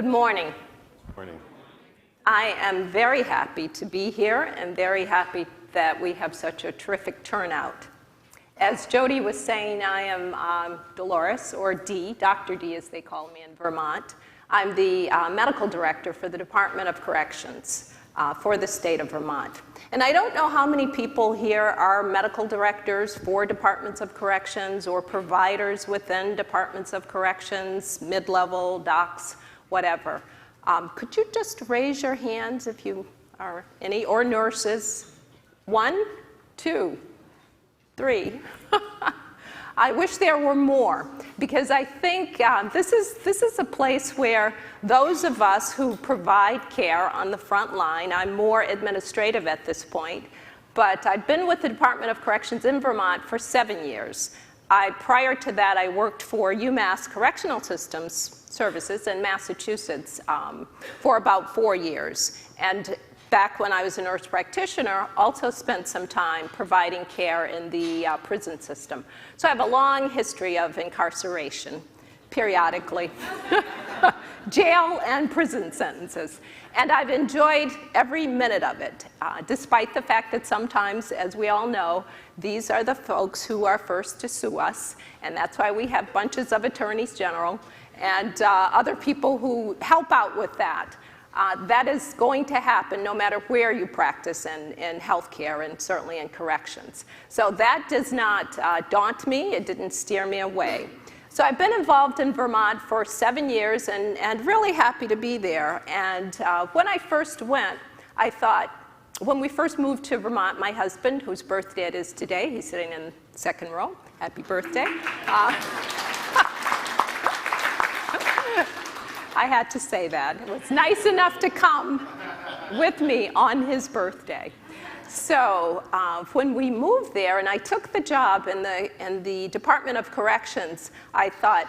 Good morning. Morning. I am very happy to be here and very happy that we have such a terrific turnout. As Jody was saying, I am Delores, or D, Dr. D as they call me in Vermont. I'm the medical director for the Department of Corrections for the state of Vermont. And I don't know how many people here are medical directors for departments of corrections or providers within departments of corrections, mid-level, docs, whatever. Could you just raise your hands if you are any, or nurses? 1, 2, 3. I wish there were more, because I think this is a place where those of us who provide care on the front line, I'm more administrative at this point, but I've been with the Department of Corrections in Vermont for 7 years. Prior to that, I worked for UMass Correctional Systems Services in Massachusetts for about 4 years. And back when I was a nurse practitioner, also spent some time providing care in the prison system. So I have a long history of incarceration, periodically. Jail and prison sentences. And I've enjoyed every minute of it, despite the fact that sometimes, as we all know, these are the folks who are first to sue us, and that's why we have bunches of attorneys general and other people who help out with that. That is going to happen no matter where you practice in healthcare and certainly in corrections. So that does not daunt me. It didn't steer me away. So I've been involved in Vermont for 7 years and really happy to be there. And when I first went, I thought, when we first moved to Vermont, my husband, whose birthday it is today, he's sitting in the second row, happy birthday. I had to say that. It was nice enough to come with me on his birthday. So when we moved there and I took the job in the Department of Corrections, I thought,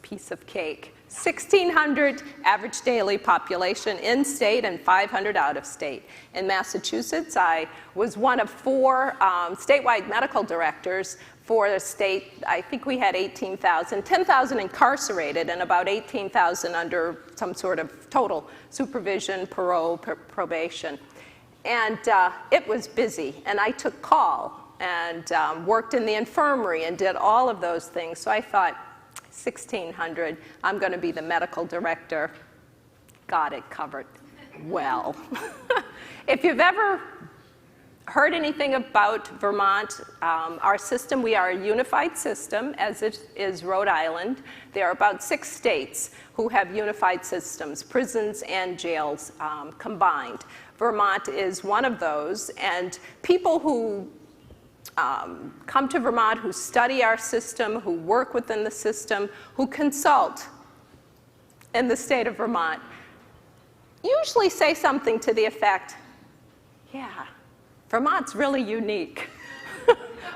piece of cake. 1,600 average daily population in-state and 500 out-of-state. In Massachusetts, I was one of 4 statewide medical directors for the state. I think we had 18,000, 10,000 incarcerated and about 18,000 under some sort of total supervision, parole, probation. And it was busy, and I took call and worked in the infirmary and did all of those things. So I thought, 1,600, I'm going to be the medical director. Got it covered well. If you've ever heard anything about Vermont, our system, we are a unified system, as it is Rhode Island. There are about 6 states who have unified systems, prisons and jails combined. Vermont is one of those, and people who come to Vermont, who study our system, who work within the system, who consult in the state of Vermont, usually say something to the effect, yeah, Vermont's really unique,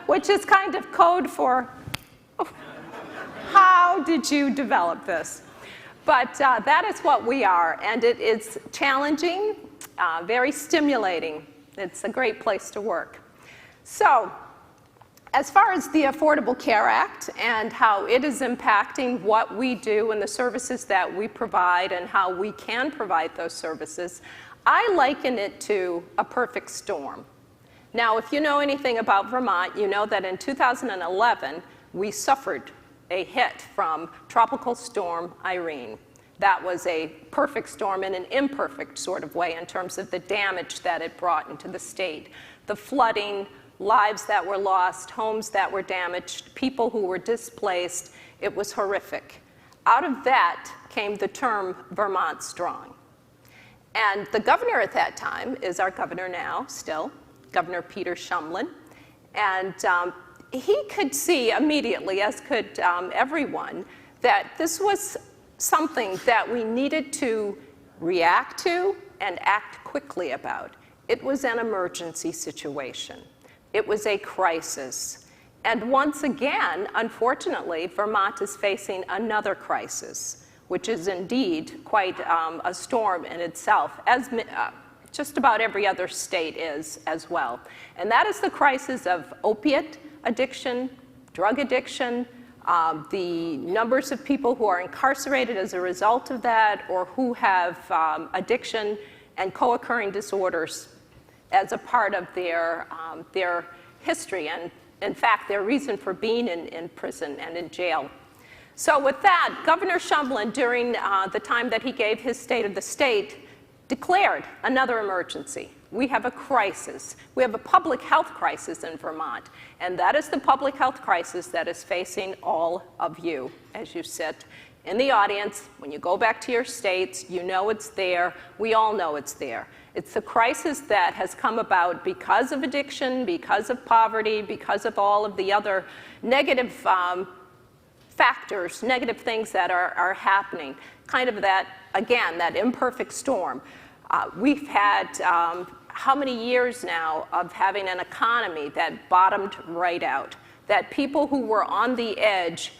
which is kind of code for, oh, how did you develop this? But that is what we are, and it is challenging, very stimulating. It's a great place to work. So, as far as the Affordable Care Act and how it is impacting what we do and the services that we provide and how we can provide those services, I liken it to a perfect storm. Now, if you know anything about Vermont, you know that in 2011, we suffered a hit from Tropical Storm Irene. That was a perfect storm in an imperfect sort of way in terms of the damage that it brought into the state. The flooding, lives that were lost, homes that were damaged, people who were displaced. It was horrific. Out of that came the term Vermont Strong. And the governor at that time is our governor now, still, Governor Peter Shumlin. And he could see immediately, as could everyone, that this was something that we needed to react to and act quickly about. It was an emergency situation. It was a crisis. And once again, unfortunately, Vermont is facing another crisis, which is indeed quite a storm in itself, as just about every other state is as well. And that is the crisis of opiate addiction, drug addiction, the numbers of people who are incarcerated as a result of that, or who have addiction and co-occurring disorders as a part of their history, and in fact, their reason for being in prison and in jail. So with that, Governor Shumlin, during the time that he gave his State of the State, declared another emergency. We have a crisis. We have a public health crisis in Vermont, and that is the public health crisis that is facing all of you as you sit in the audience. When you go back to your states, you know it's there. We all know it's there. It's the crisis that has come about because of addiction, because of poverty, because of all of the other negative factors, negative things that are happening. Kind of that, again, that imperfect storm. We've had how many years now of having an economy that bottomed right out, that people who were on the edge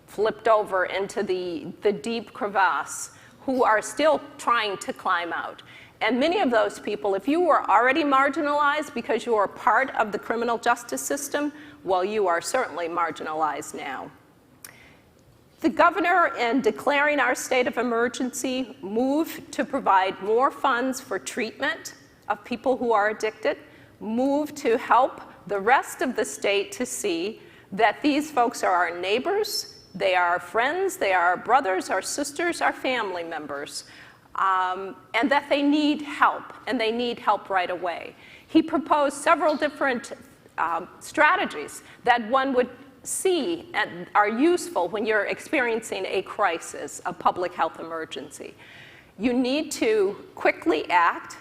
flipped over into the deep crevasse, who are still trying to climb out. And many of those people, if you were already marginalized because you are part of the criminal justice system, well, you are certainly marginalized now. The governor, in declaring our state of emergency, moved to provide more funds for treatment of people who are addicted, moved to help the rest of the state to see that these folks are our neighbors, they are our friends, they are our brothers, our sisters, our family members, and that they need help, and they need help right away. He proposed several different strategies that one would see and are useful when you're experiencing a crisis, a public health emergency. You need to quickly act.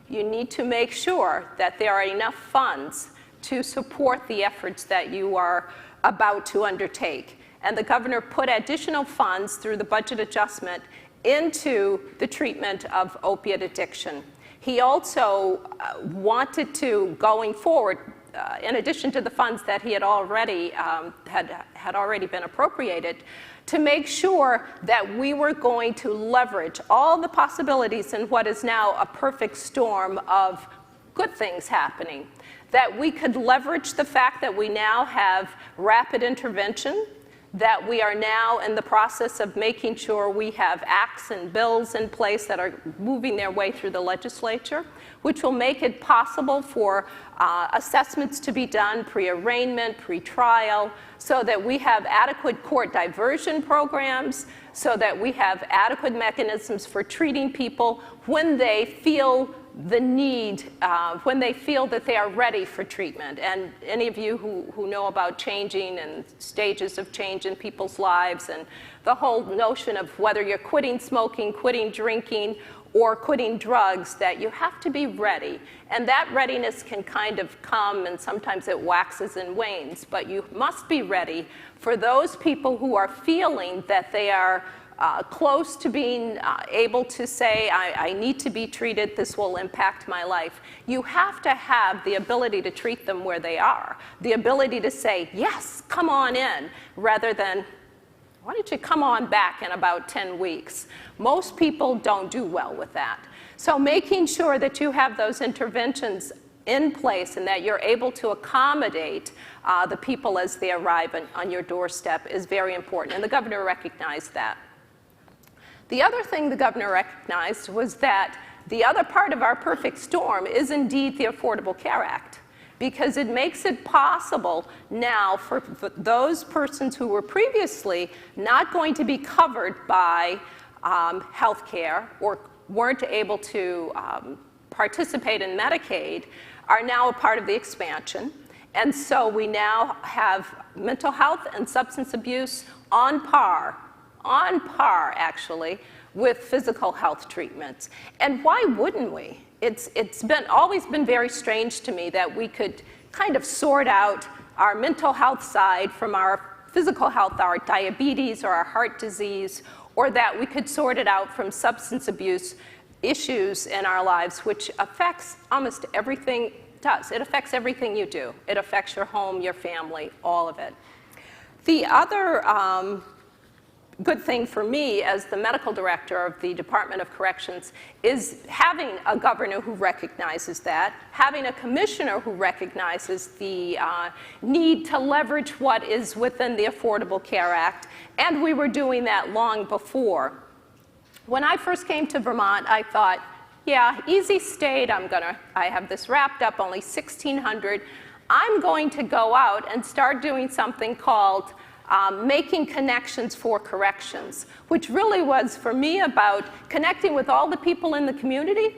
You need to make sure that there are enough funds to support the efforts that you are about to undertake. And the governor put additional funds through the budget adjustment into the treatment of opiate addiction. He also wanted to, going forward, in addition to the funds that he had already had already been appropriated, to make sure that we were going to leverage all the possibilities in what is now a perfect storm of good things happening. That we could leverage the fact that we now have rapid intervention, that we are now in the process of making sure we have acts and bills in place that are moving their way through the legislature, which will make it possible for assessments to be done pre-arraignment, pre-trial, so that we have adequate court diversion programs, so that we have adequate mechanisms for treating people when they feel the need, when they feel that they are ready for treatment. And any of you who know about changing and stages of change in people's lives and the whole notion of whether you're quitting smoking, quitting drinking, or quitting drugs, that you have to be ready. And that readiness can kind of come, and sometimes it waxes and wanes, but you must be ready for those people who are feeling that they are close to being able to say, I need to be treated, this will impact my life. You have to have the ability to treat them where they are, the ability to say, yes, come on in, rather than, why don't you come on back in about 10 weeks? Most people don't do well with that. So making sure that you have those interventions in place and that you're able to accommodate the people as they arrive on your doorstep is very important, and the governor recognized that. The other thing the governor recognized was that the other part of our perfect storm is indeed the Affordable Care Act, because it makes it possible now for those persons who were previously not going to be covered by health care or weren't able to participate in Medicaid are now a part of the expansion. And so we now have mental health and substance abuse on par actually, with physical health treatments. And why wouldn't we? It's always been very strange to me that we could kind of sort out our mental health side from our physical health, our diabetes or our heart disease, or that we could sort it out from substance abuse issues in our lives, which affects almost everything it does. It affects everything you do. It affects your home, your family, all of it. The other good thing for me as the medical director of the Department of Corrections is having a governor who recognizes that, having a commissioner who recognizes the need to leverage what is within the Affordable Care Act, and we were doing that long before. When I first came to Vermont, I thought, yeah, easy state, I have this wrapped up, only 1,600. I'm going to go out and start doing something called making connections for corrections, which really was for me about connecting with all the people in the community,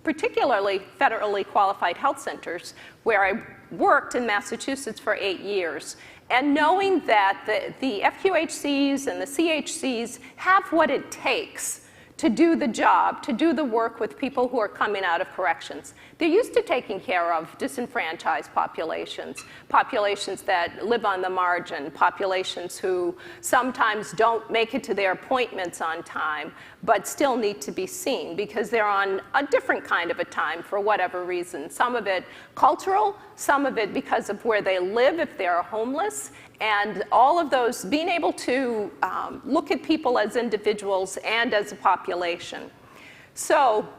particularly federally qualified health centers, where I worked in Massachusetts for 8 years. And knowing that the FQHCs and the CHCs have what it takes to do the job, to do the work with people who are coming out of corrections. They're used to taking care of disenfranchised populations, populations that live on the margin, populations who sometimes don't make it to their appointments on time, but still need to be seen because they're on a different kind of a time for whatever reason. Some of it cultural, some of it because of where they live if they're homeless, and all of those, being able to look at people as individuals and as a population. So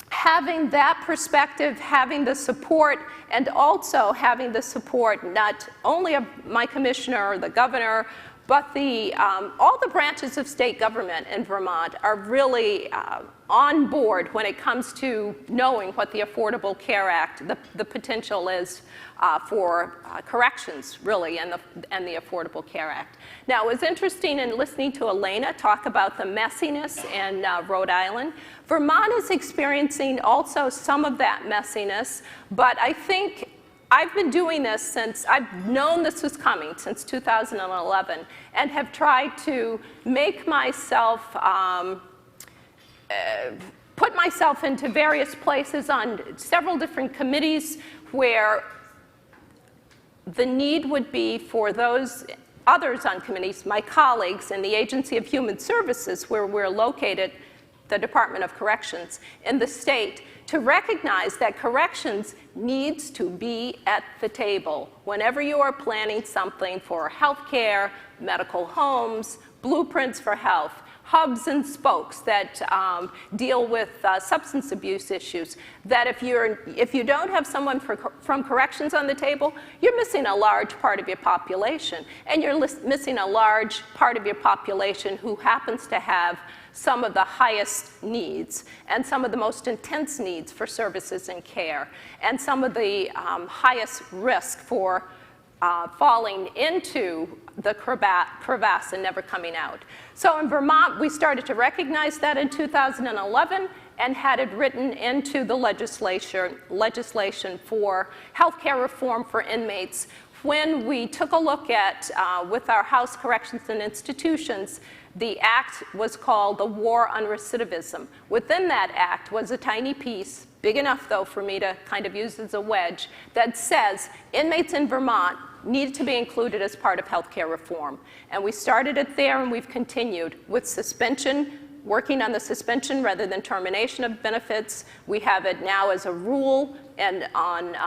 having that perspective, having the support, and also having the support not only of my commissioner or the governor, but all the branches of state government in Vermont are really on board when it comes to knowing what the Affordable Care Act, the potential is for corrections, really, and the Affordable Care Act. Now, it was interesting in listening to Elena talk about the messiness in Rhode Island. Vermont is experiencing also some of that messiness, but I think I've been doing this since, I've known this was coming since 2011, and have tried to make myself, put myself into various places on several different committees where the need would be for those others on committees, my colleagues in the Agency of Human Services, where we're located, the Department of Corrections in the state, to recognize that corrections needs to be at the table whenever you are planning something for healthcare, medical homes, blueprints for health, hubs and spokes that deal with substance abuse issues, that if you don't have someone from corrections on the table, you're missing a large part of your population, and you're missing a large part of your population who happens to have some of the highest needs and some of the most intense needs for services and care, and some of the highest risk for falling into the crevasse and never coming out. So in Vermont, we started to recognize that in 2011 and had it written into the legislation for healthcare reform for inmates. When we took a look at, with our House Corrections and Institutions, the act was called the War on Recidivism. Within that act was a tiny piece, big enough though for me to kind of use as a wedge, that says inmates in Vermont needed to be included as part of healthcare reform. And we started it there, and we've continued with suspension, working on the suspension rather than termination of benefits. We have it now as a rule and on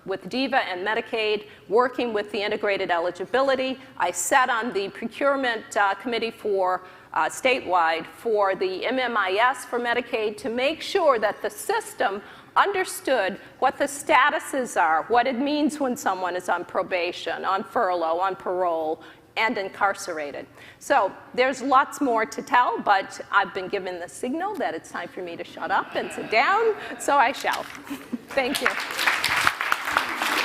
with DEVA and Medicaid, working with the integrated eligibility. I sat on the procurement committee for statewide for the MMIS for Medicaid to make sure that the system understood what the statuses are, what it means when someone is on probation, on furlough, on parole, and incarcerated. So there's lots more to tell, but I've been given the signal that it's time for me to shut up and sit down, so I shall. Thank you.